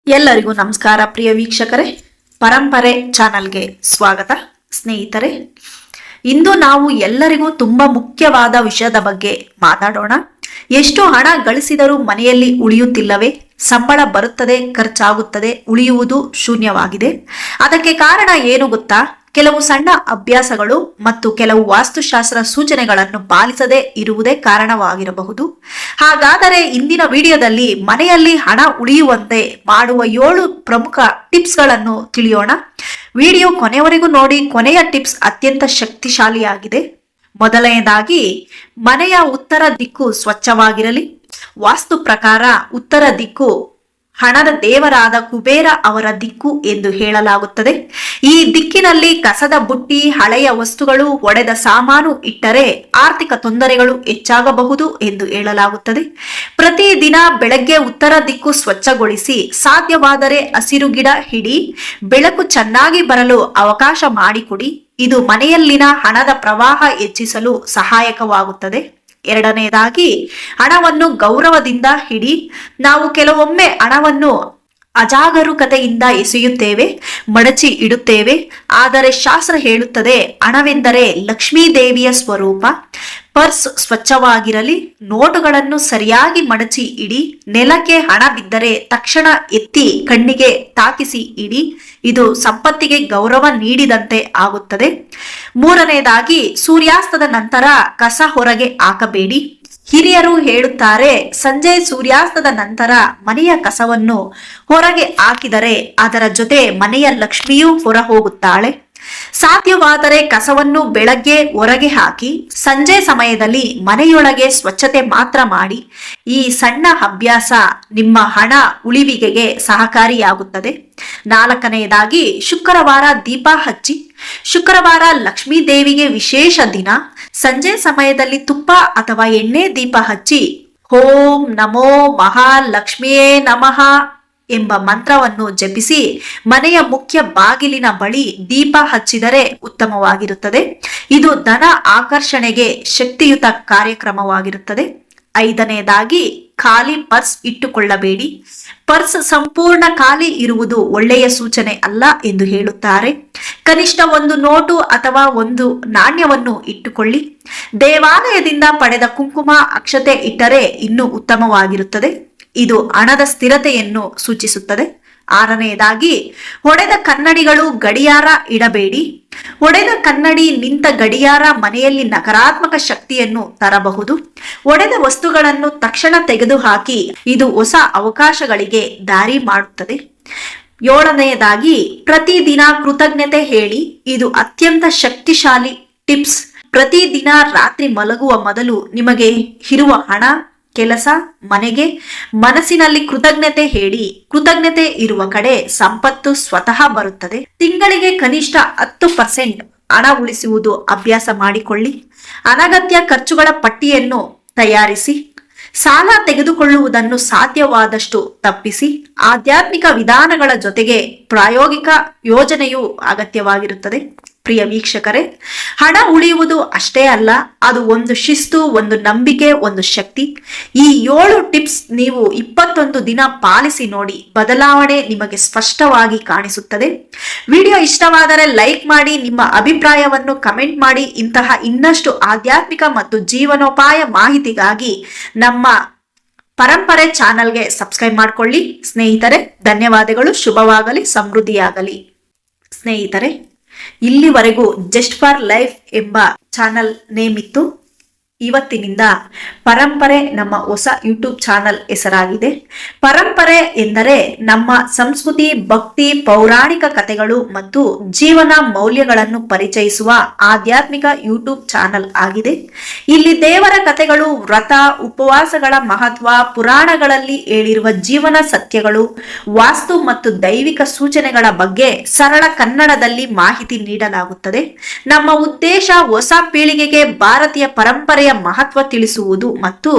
ಎಲ್ಲರಿಗೂ ನಮಸ್ಕಾರ ಪ್ರಿಯ ವೀಕ್ಷಕರೇ, ಪರಂಪರೆ ಚಾನಲ್ಗೆ ಸ್ವಾಗತ. ಸ್ನೇಹಿತರೆ, ಇಂದು ನಾವು ಎಲ್ಲರಿಗೂ ತುಂಬಾ ಮುಖ್ಯವಾದ ವಿಷಯದ ಬಗ್ಗೆ ಮಾತಾಡೋಣ. ಎಷ್ಟು ಹಣ ಗಳಿಸಿದರೂ ಮನೆಯಲ್ಲಿ ಉಳಿಯುತ್ತಿಲ್ಲವೇ? ಸಂಬಳ ಬರುತ್ತದೆ, ಖರ್ಚಾಗುತ್ತದೆ, ಉಳಿಯುವುದು ಶೂನ್ಯವಾಗಿದೆ. ಅದಕ್ಕೆ ಕಾರಣ ಏನು ಗೊತ್ತಾ? ಕೆಲವು ಸಣ್ಣ ಅಭ್ಯಾಸಗಳು ಮತ್ತು ಕೆಲವು ವಾಸ್ತುಶಾಸ್ತ್ರ ಸೂಚನೆಗಳನ್ನು ಪಾಲಿಸದೇ ಇರುವುದೇ ಕಾರಣವಾಗಿರಬಹುದು. ಹಾಗಾದರೆ ಇಂದಿನ ವಿಡಿಯೋದಲ್ಲಿ ಮನೆಯಲ್ಲಿ ಹಣ ಉಳಿಯುವಂತೆ ಮಾಡುವ 7 ಪ್ರಮುಖ ಟಿಪ್ಸ್ ಗಳನ್ನು ತಿಳಿಯೋಣ. ವಿಡಿಯೋ ಕೊನೆಯವರೆಗೂ ನೋಡಿ. ಕೊನೆಯ ಟಿಪ್ಸ್ ಅತ್ಯಂತ ಶಕ್ತಿಶಾಲಿಯಾಗಿದೆ. ಮೊದಲನೆಯದಾಗಿ, ಮನೆಯ ಉತ್ತರ ದಿಕ್ಕು ಸ್ವಚ್ಛವಾಗಿರಲಿ. ವಾಸ್ತು ಪ್ರಕಾರ ಉತ್ತರ ದಿಕ್ಕು ಹಣದ ದೇವರಾದ ಕುಬೇರ ಅವರ ದಿಕ್ಕು ಎಂದು ಹೇಳಲಾಗುತ್ತದೆ. ಈ ದಿಕ್ಕಿನಲ್ಲಿ ಕಸದ ಬುಟ್ಟಿ, ಹಳೆಯ ವಸ್ತುಗಳು, ಒಡೆದ ಸಾಮಾನು ಇಟ್ಟರೆ ಆರ್ಥಿಕ ತೊಂದರೆಗಳು ಹೆಚ್ಚಾಗಬಹುದು ಎಂದು ಹೇಳಲಾಗುತ್ತದೆ. ಪ್ರತಿದಿನ ಬೆಳಗ್ಗೆ ಉತ್ತರ ದಿಕ್ಕು ಸ್ವಚ್ಛಗೊಳಿಸಿ, ಸಾಧ್ಯವಾದರೆ ಹಸಿರು ಗಿಡ ಇಡಿ. ಬೆಳಕು ಚೆನ್ನಾಗಿ ಬರಲು ಅವಕಾಶ ಮಾಡಿಕೊಡಿ. ಇದು ಮನೆಯಲ್ಲಿನ ಹಣದ ಪ್ರವಾಹ ಹೆಚ್ಚಿಸಲು ಸಹಾಯಕವಾಗುತ್ತದೆ. ಎರಡನೆಯದಾಗಿ, ಹಣವನ್ನು ಗೌರವದಿಂದ ಇಡಿ. ನಾವು ಕೆಲವೊಮ್ಮೆ ಹಣವನ್ನು ಅಜಾಗರೂಕತೆಯಿಂದ ಎಸೆಯುತ್ತೇವೆ, ಮಡಚಿ ಇಡುತ್ತೇವೆ. ಆದರೆ ಶಾಸ್ತ್ರ ಹೇಳುತ್ತದೆ, ಹಣವೆಂದರೆ ಲಕ್ಷ್ಮೀ ದೇವಿಯ ಸ್ವರೂಪ. ಪರ್ಸ್ ಸ್ವಚ್ಛವಾಗಿರಲಿ. ನೋಟುಗಳನ್ನು ಸರಿಯಾಗಿ ಮಡಚಿ ಇಡಿ. ನೆಲಕ್ಕೆ ಹಣ ಬಿದ್ದರೆ ತಕ್ಷಣ ಎತ್ತಿ ಕಣ್ಣಿಗೆ ತಾಕಿಸಿ ಇಡಿ. ಇದು ಸಂಪತ್ತಿಗೆ ಗೌರವ ನೀಡಿದಂತೆ ಆಗುತ್ತದೆ. ಮೂರನೆಯದಾಗಿ, ಸೂರ್ಯಾಸ್ತದ ನಂತರ ಕಸ ಹೊರಗೆ ಹಾಕಬೇಡಿ. ಹಿರಿಯರು ಹೇಳುತ್ತಾರೆ, ಸಂಜೆ ಸೂರ್ಯಾಸ್ತದ ನಂತರ ಮನೆಯ ಕಸವನ್ನು ಹೊರಗೆ ಹಾಕಿದರೆ ಅದರ ಜೊತೆ ಮನೆಯ ಲಕ್ಷ್ಮಿಯೂ ಹೊರ ಹೋಗುತ್ತಾಳೆ. ಸಾಧ್ಯವಾದರೆ ಕಸವನ್ನು ಬೆಳಗ್ಗೆ ಹೊರಗೆ ಹಾಕಿ, ಸಂಜೆ ಸಮಯದಲ್ಲಿ ಮನೆಯೊಳಗೆ ಸ್ವಚ್ಛತೆ ಮಾತ್ರ ಮಾಡಿ. ಈ ಸಣ್ಣ ಅಭ್ಯಾಸ ನಿಮ್ಮ ಹಣ ಉಳಿವಿಗೆಗೆ ಸಹಕಾರಿಯಾಗುತ್ತದೆ. ನಾಲ್ಕನೆಯದಾಗಿ, ಶುಕ್ರವಾರ ದೀಪ ಹಚ್ಚಿ. ಶುಕ್ರವಾರ ಲಕ್ಷ್ಮೀ ದೇವಿಗೆ ವಿಶೇಷ ದಿನ. ಸಂಜೆ ಸಮಯದಲ್ಲಿ ತುಪ್ಪ ಅಥವಾ ಎಣ್ಣೆ ದೀಪ ಹಚ್ಚಿ ಓಂ ನಮೋ ಮಹಾಲಕ್ಷ್ಮಿಯೇ ನಮಃ ಎಂಬ ಮಂತ್ರವನ್ನು ಜಪಿಸಿ ಮನೆಯ ಮುಖ್ಯ ಬಾಗಿಲಿನ ಬಳಿ ದೀಪ ಹಚ್ಚಿದರೆ ಉತ್ತಮವಾಗಿರುತ್ತದೆ. ಇದು ಧನ ಆಕರ್ಷಣೆಗೆ ಶಕ್ತಿಯುತ ಕಾರ್ಯಕ್ರಮವಾಗಿರುತ್ತದೆ. ಐದನೆಯದಾಗಿ, ಖಾಲಿ ಪರ್ಸ್ ಇಟ್ಟುಕೊಳ್ಳಬೇಡಿ. ಪರ್ಸ್ ಸಂಪೂರ್ಣ ಖಾಲಿ ಇರುವುದು ಒಳ್ಳೆಯ ಸೂಚನೆ ಅಲ್ಲ ಎಂದು ಹೇಳುತ್ತಾರೆ. ಕನಿಷ್ಠ ಒಂದು ನೋಟು ಅಥವಾ ಒಂದು ನಾಣ್ಯವನ್ನು ಇಟ್ಟುಕೊಳ್ಳಿ. ದೇವಾಲಯದಿಂದ ಪಡೆದ ಕುಂಕುಮ, ಅಕ್ಷತೆ ಇಟ್ಟರೆ ಇನ್ನೂ ಉತ್ತಮವಾಗಿರುತ್ತದೆ. ಇದು ಹಣದ ಸ್ಥಿರತೆಯನ್ನು ಸೂಚಿಸುತ್ತದೆ. ಆರನೆಯದಾಗಿ, ಒಡೆದ ಕನ್ನಡಿಗಳು, ಗಡಿಯಾರ ಇಡಬೇಡಿ. ಒಡೆದ ಕನ್ನಡಿ, ನಿಂತ ಗಡಿಯಾರ ಮನೆಯಲ್ಲಿ ನಕಾರಾತ್ಮಕ ಶಕ್ತಿಯನ್ನು ತರಬಹುದು. ಒಡೆದ ವಸ್ತುಗಳನ್ನು ತಕ್ಷಣ ತೆಗೆದುಹಾಕಿ. ಇದು ಹೊಸ ಅವಕಾಶಗಳಿಗೆ ದಾರಿ ಮಾಡುತ್ತದೆ. ಏಳನೆಯದಾಗಿ, ಪ್ರತಿದಿನ ಕೃತಜ್ಞತೆ ಹೇಳಿ. ಇದು ಅತ್ಯಂತ ಶಕ್ತಿಶಾಲಿ ಟಿಪ್ಸ್. ಪ್ರತಿದಿನ ರಾತ್ರಿ ಮಲಗುವ ಮೊದಲು ನಿಮಗೆ ಇರುವ ಹಣ, ಕೆಲಸ, ಮನೆಗೆ ಮನಸ್ಸಿನಲ್ಲಿ ಕೃತಜ್ಞತೆ ಹೇಳಿ. ಕೃತಜ್ಞತೆ ಇರುವ ಕಡೆ ಸಂಪತ್ತು ಸ್ವತಃ ಬರುತ್ತದೆ. ತಿಂಗಳಿಗೆ ಕನಿಷ್ಠ 10% ಹಣ ಉಳಿಸುವುದು ಅಭ್ಯಾಸ ಮಾಡಿಕೊಳ್ಳಿ. ಅನಗತ್ಯ ಖರ್ಚುಗಳ ಪಟ್ಟಿಯನ್ನು ತಯಾರಿಸಿ. ಸಾಲ ತೆಗೆದುಕೊಳ್ಳುವುದನ್ನು ಸಾಧ್ಯವಾದಷ್ಟು ತಪ್ಪಿಸಿ. ಆಧ್ಯಾತ್ಮಿಕ ವಿಧಾನಗಳ ಜೊತೆಗೆ ಪ್ರಾಯೋಗಿಕ ಯೋಜನೆಯು ಅಗತ್ಯವಾಗಿರುತ್ತದೆ. ಪ್ರಿಯ ವೀಕ್ಷಕರೇ, ಹಣ ಉಳಿಯುವುದು ಅಷ್ಟೇ ಅಲ್ಲ, ಅದು ಒಂದು ಶಿಸ್ತು, ಒಂದು ನಂಬಿಕೆ, ಒಂದು ಶಕ್ತಿ. ಈ 7 ಟಿಪ್ಸ್ ನೀವು 21 ದಿನ ಪಾಲಿಸಿ ನೋಡಿ. ಬದಲಾವಣೆ ನಿಮಗೆ ಸ್ಪಷ್ಟವಾಗಿ ಕಾಣಿಸುತ್ತದೆ. ವಿಡಿಯೋ ಇಷ್ಟವಾದರೆ ಲೈಕ್ ಮಾಡಿ. ನಿಮ್ಮ ಅಭಿಪ್ರಾಯವನ್ನು ಕಮೆಂಟ್ ಮಾಡಿ. ಇಂತಹ ಇನ್ನಷ್ಟು ಆಧ್ಯಾತ್ಮಿಕ ಮತ್ತು ಜೀವನೋಪಾಯ ಮಾಹಿತಿಗಾಗಿ ನಮ್ಮ ಪರಂಪರೆ ಚಾನಲ್ಗೆ ಸಬ್ಸ್ಕ್ರೈಬ್ ಮಾಡಿಕೊಳ್ಳಿ. ಸ್ನೇಹಿತರೆ, ಧನ್ಯವಾದಗಳು. ಶುಭವಾಗಲಿ, ಸಮೃದ್ಧಿಯಾಗಲಿ. ಸ್ನೇಹಿತರೆ, ಇಲ್ಲಿವರೆಗೂ ಜಸ್ಟ್ ಫಾರ್ ಲೈಫ್ ಎಂಬ ಚಾನಲ್ ನೇಮ್ ಇತ್ತು. ಇವತ್ತಿನಿಂದ ಪರಂಪರೆ ನಮ್ಮ ಹೊಸ ಯೂಟ್ಯೂಬ್ ಚಾನಲ್ ಹೆಸರಾಗಿದೆ. ಪರಂಪರೆ ಎಂದರೆ ನಮ್ಮ ಸಂಸ್ಕೃತಿ, ಭಕ್ತಿ, ಪೌರಾಣಿಕ ಕಥೆಗಳು ಮತ್ತು ಜೀವನ ಮೌಲ್ಯಗಳನ್ನು ಪರಿಚಯಿಸುವ ಆಧ್ಯಾತ್ಮಿಕ ಯೂಟ್ಯೂಬ್ ಚಾನಲ್ ಆಗಿದೆ. ಇಲ್ಲಿ ದೇವರ ಕಥೆಗಳು, ವ್ರತ, ಉಪವಾಸಗಳ ಮಹತ್ವ, ಪುರಾಣಗಳಲ್ಲಿ ಹೇಳಿರುವ ಜೀವನ ಸತ್ಯಗಳು, ವಾಸ್ತು ಮತ್ತು ದೈವಿಕ ಸೂಚನೆಗಳ ಬಗ್ಗೆ ಸರಳ ಕನ್ನಡದಲ್ಲಿ ಮಾಹಿತಿ ನೀಡಲಾಗುತ್ತದೆ. ನಮ್ಮ ಉದ್ದೇಶ ಹೊಸ ಪೀಳಿಗೆಗೆ ಭಾರತೀಯ ಪರಂಪರೆಯ ಮಹತ್ವ ತಿಳಿಸುವುದು ಮತ್ತು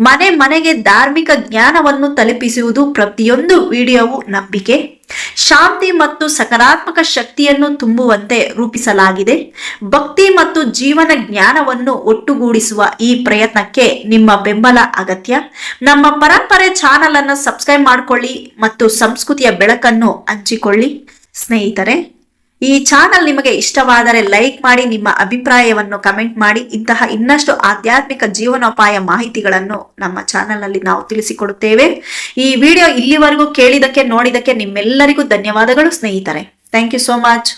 ಮನೆ ಮನೆಗೆ ಧಾರ್ಮಿಕ ಜ್ಞಾನವನ್ನು ತಲುಪಿಸುವುದು. ಪ್ರತಿಯೊಂದು ವಿಡಿಯೋವು ನಂಬಿಕೆ, ಶಾಂತಿ ಮತ್ತು ಸಕಾರಾತ್ಮಕ ಶಕ್ತಿಯನ್ನು ತುಂಬುವಂತೆ ರೂಪಿಸಲಾಗಿದೆ. ಭಕ್ತಿ ಮತ್ತು ಜೀವನ ಜ್ಞಾನವನ್ನು ಒಟ್ಟುಗೂಡಿಸುವ ಈ ಪ್ರಯತ್ನಕ್ಕೆ ನಿಮ್ಮ ಬೆಂಬಲ ಅಗತ್ಯ. ನಮ್ಮ ಪರಂಪರೆ ಚಾನಲ್ ಅನ್ನು ಸಬ್ಸ್ಕ್ರೈಬ್ ಮಾಡಿಕೊಳ್ಳಿ ಮತ್ತು ಸಂಸ್ಕೃತಿಯ ಬೆಳಕನ್ನು ಹಂಚಿಕೊಳ್ಳಿ. ಸ್ನೇಹಿತರೆ, ಈ ಚಾನಲ್ ನಿಮಗೆ ಇಷ್ಟವಾದರೆ ಲೈಕ್ ಮಾಡಿ, ನಿಮ್ಮ ಅಭಿಪ್ರಾಯವನ್ನು ಕಮೆಂಟ್ ಮಾಡಿ. ಇಂತಹ ಇನ್ನಷ್ಟು ಆಧ್ಯಾತ್ಮಿಕ ಜೀವನೋಪಾಯ ಮಾಹಿತಿಗಳನ್ನು ನಮ್ಮ ಚಾನಲ್ ನಲ್ಲಿ ನಾವು ತಿಳಿಸಿಕೊಡುತ್ತೇವೆ. ಈ ವಿಡಿಯೋ ಇಲ್ಲಿವರೆಗೂ ಕೇಳಿದಕ್ಕೆ ನೋಡಿದಕ್ಕೆ ನಿಮ್ಮೆಲ್ಲರಿಗೂ ಧನ್ಯವಾದಗಳು ಸ್ನೇಹಿತರೆ. Thank you so much.